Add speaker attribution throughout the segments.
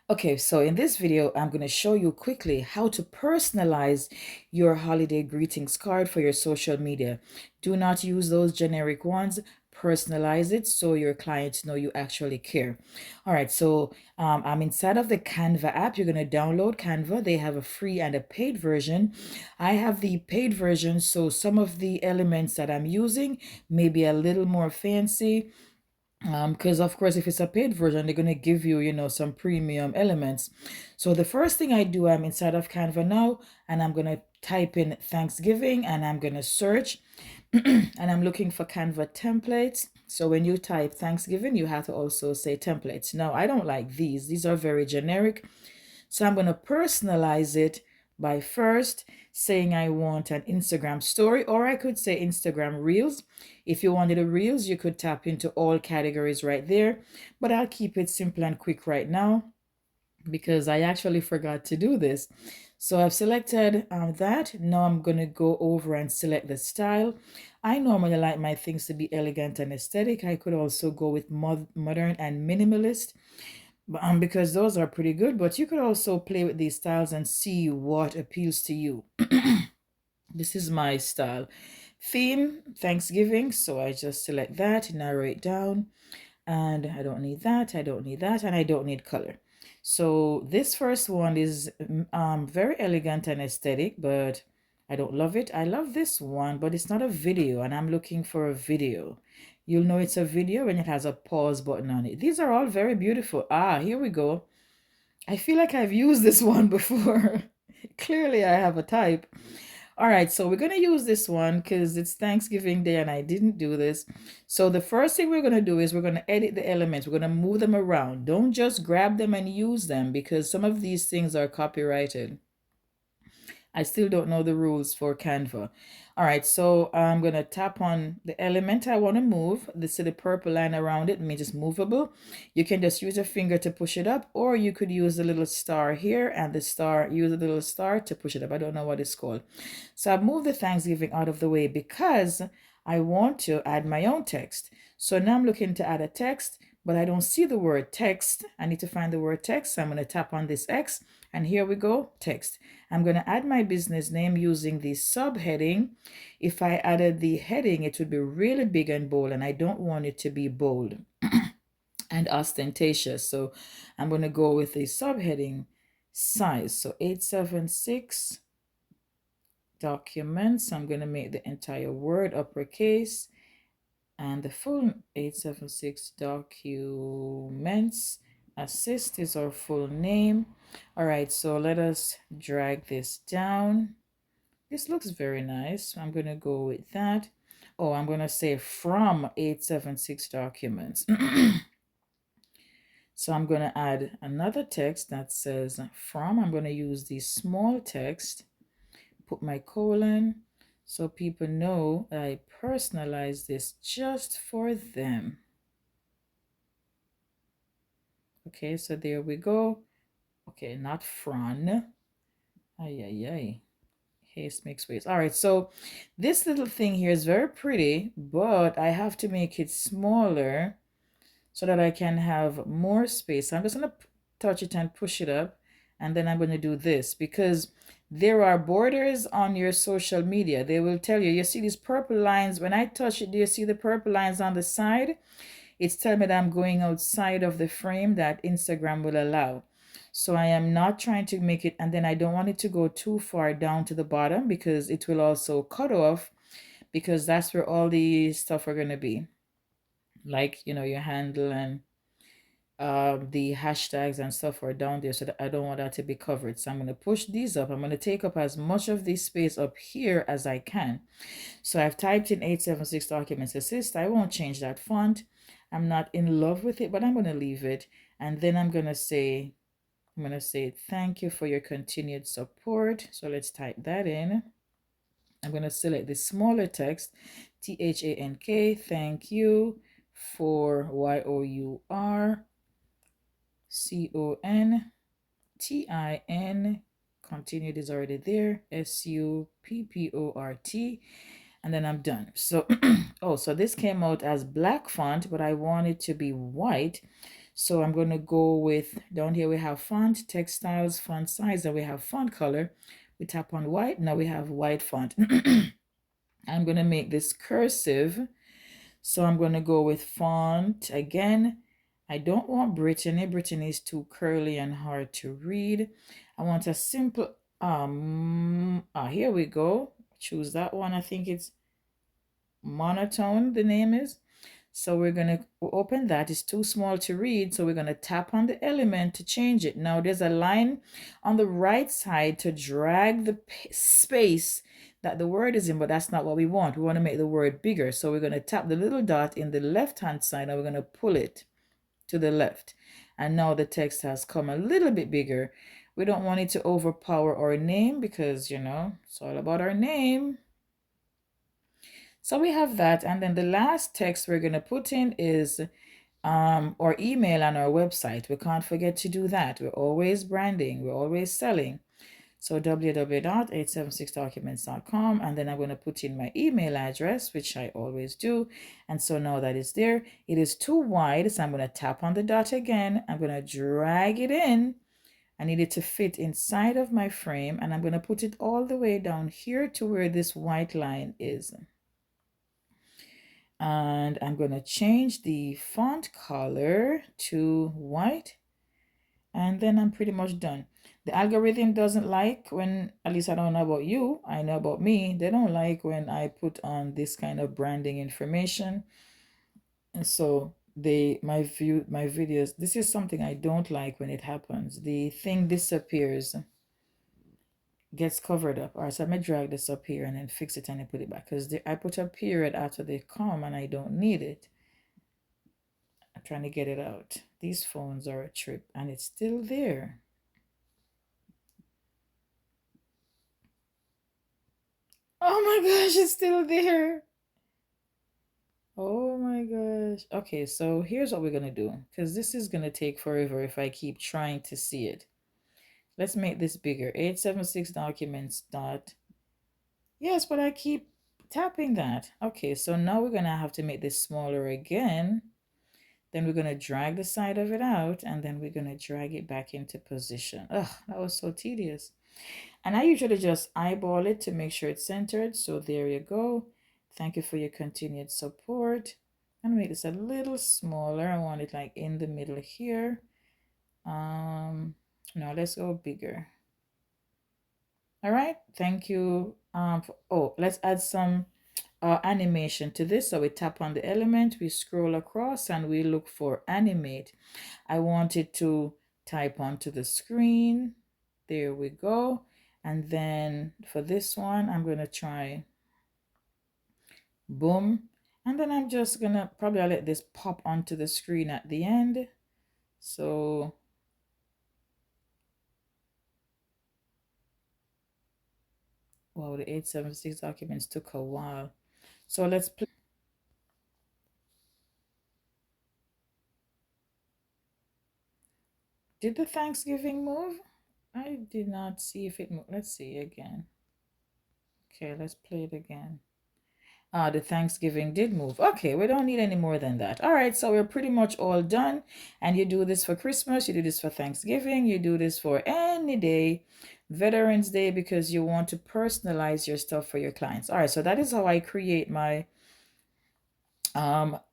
Speaker 1: Okay, so in this video, I'm going to show you quickly how to personalize your holiday greetings card for your social media. Do not use those generic ones. Personalize it so your clients know you actually care. All right, so I'm inside of the Canva app. You're going to download Canva. They have a free and a paid version. I have the paid version, so some of the elements that I'm using may be a little more fancy, because of course if it's a paid version they're going to give you some premium elements. So the first thing I do, I'm inside of Canva now, and I'm going to type in Thanksgiving and I'm going to search and I'm looking for Canva templates. So when you type Thanksgiving, you have to also say templates. Now I don't like these are very generic, so I'm going to personalize it by first saying I want an Instagram story, or I could say Instagram Reels. If you wanted a Reels, you could tap into all categories right there, but I'll keep it simple and quick right now because I actually forgot to do this. So I've selected that. Now I'm going to go over and select the style. I normally like my things to be elegant and aesthetic. I could also go with modern and minimalist, because those are pretty good, but you could also play with these styles and see what appeals to you. This is my style. Theme, Thanksgiving, so I just select that, narrow it down, and I don't need that, I don't need that, and I don't need color. So this first one is very elegant and aesthetic, but I don't love it. I love this one, but it's not a video, and I'm looking for a video. You'll know it's a video when it has a pause button on it. These are all very beautiful. Ah, here we go. I feel like I've used this one before. Clearly, I have a type. All right, so we're going to use this one because it's Thanksgiving Day and I didn't do this. So the first thing we're going to do is we're going to edit the elements. We're going to move them around. Don't just grab them and use them because some of these things are copyrighted. I still don't know the rules for Canva. All right, so I'm going to tap on the element I want to move. This is the purple line around it means it's movable. You can just use your finger to push it up, or you could use the little star here and the star, use the little star to push it up. I don't know what it's called. So I've moved the Thanksgiving out of the way because I want to add my own text. So now I'm looking to add a text, but I don't see the word text. I need to find the word text. So I'm going to tap on this X, and here we go, text. I'm going to add my business name using the subheading. If I added the heading, it would be really big and bold, and I don't want it to be bold and ostentatious. So I'm going to go with the subheading size. So 876 documents. I'm going to make the entire word uppercase and the full 876 documents. Assist is our full name. All right, so let us drag this down. This looks very nice. I'm going to go with that. Oh, I'm going to say from 876 documents. So I'm going to add another text that says from. I'm going to use the small text, put my colon, so people know I personalize this just for them. Okay, so there we go. Okay, not Fran. Ay, ay, ay. Haste makes waste. All right, so this little thing here is very pretty, but I have to make it smaller so that I can have more space. So I'm just going to touch it and push it up, and then I'm going to do this because there are borders on your social media. They will tell you, you see these purple lines. When I touch it, do you see the purple lines on the side? It's telling me that I'm going outside of the frame that Instagram will allow. So I am not trying to make it, and then I don't want it to go too far down to the bottom because it will also cut off, because that's where all the stuff are going to be. Like, your handle and the hashtags and stuff are down there, so that I don't want that to be covered. So I'm going to push these up. I'm going to take up as much of this space up here as I can. So I've typed in 876 documents assist. I won't change that font. I'm not in love with it, but I'm going to leave it. And then I'm going to say thank you for your continued support. So let's type that in. I'm going to select the smaller text, THANK, thank you for YOURCONTIN. Continued is already there, SUPPORT, and then I'm done. So, oh, so this came out as black font, but I want it to be white. So I'm going to go with, down here we have font, text styles, font size, and we have font color. We tap on white. Now we have white font. I'm going to make this cursive. So I'm going to go with font again. I don't want Brittany. Brittany is too curly and hard to read. I want a simple, here we go. Choose that one. I think it's monotone, the name is. So we're going to open that. It's too small to read. So we're going to tap on the element to change it. Now there's a line on the right side to drag the space that the word is in, but that's not what we want. We want to make the word bigger. So we're going to tap the little dot in the left-hand side and we're going to pull it to the left. And now the text has come a little bit bigger. We don't want it to overpower our name because, you know, it's all about our name. So we have that. And then the last text we're going to put in is our email and our website. We can't forget to do that. We're always branding. We're always selling. So www.876documents.com, and then I'm going to put in my email address, which I always do. And so now that is there. It is too wide, so I'm going to tap on the dot again. I'm going to drag it in. I need it to fit inside of my frame, and I'm going to put it all the way down here to where this white line is. And I'm going to change the font color to white, and then I'm pretty much done. The algorithm doesn't like when, at least I don't know about you, I know about me, they don't like when I put on this kind of branding information. And so my videos, this is something I don't like when it happens. The thing disappears, gets covered up. All right, so I'm gonna drag this up here and then fix it and then put it back, because I put a period after the comma and I don't need it. I'm trying to get it out. These phones are a trip, and it's still there. Oh my gosh, it's still there. Oh my gosh. Okay, so here's what we're gonna do, because this is gonna take forever if I keep trying to see it. Let's make this bigger. 876 documents dot. Yes, but I keep tapping that. Okay, so now we're gonna have to make this smaller again. Then we're gonna drag the side of it out, and then we're gonna drag it back into position. Ugh, that was so tedious. And I usually just eyeball it to make sure it's centered. So there you go. Thank you for your continued support. I'm gonna make this a little smaller. I want it like in the middle here. Now let's go bigger. All right, thank you. Let's add some animation to this. So we tap on the element, we scroll across, and we look for animate. I want it to type onto the screen. There we go. And then for this one, I'm going to try boom. And then I'm just going to probably let this pop onto the screen at the end. So wow, the 876 documents took a while. So let's play. Did the Thanksgiving move? I did not see if it moved. Let's see again. Okay, let's play it again. The Thanksgiving did move. Okay, we don't need any more than that. All right, so we're pretty much all done. And you do this for Christmas, you do this for Thanksgiving, you do this for any day, Veterans Day, because you want to personalize your stuff for your clients. All right, so that is how I create my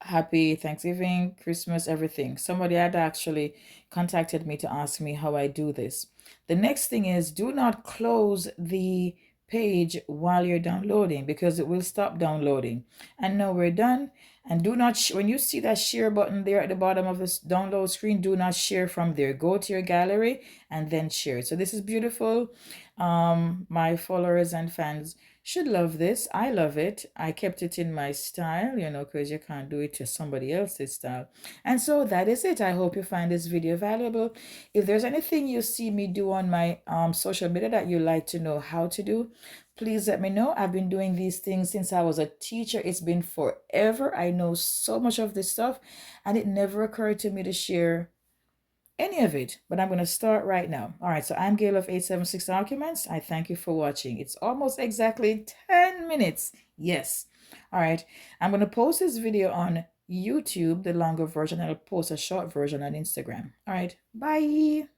Speaker 1: happy Thanksgiving, Christmas, everything. Somebody had actually contacted me to ask me how I do this. The next thing is, do not close the page while you're downloading, because it will stop downloading. And now we're done. And do not, when you see that share button there at the bottom of this download screen, do not share from there. Go to your gallery and then share it. So this is beautiful. My followers and fans should love this. I love it. I kept it in my style, you know, because you can't do it to somebody else's style. And so that is it. I hope you find this video valuable. If there's anything you see me do on my social media that you like to know how to do, please let me know. I've been doing these things since I was a teacher. It's been forever. I know so much of this stuff, and it never occurred to me to share any of it, but I'm going to start right now. All right, so I'm Gail of 876 Documents. I thank you for watching. It's almost exactly 10 minutes. Yes. All right, I'm going to post this video on YouTube, the longer version. I'll post a short version on Instagram. All right, bye.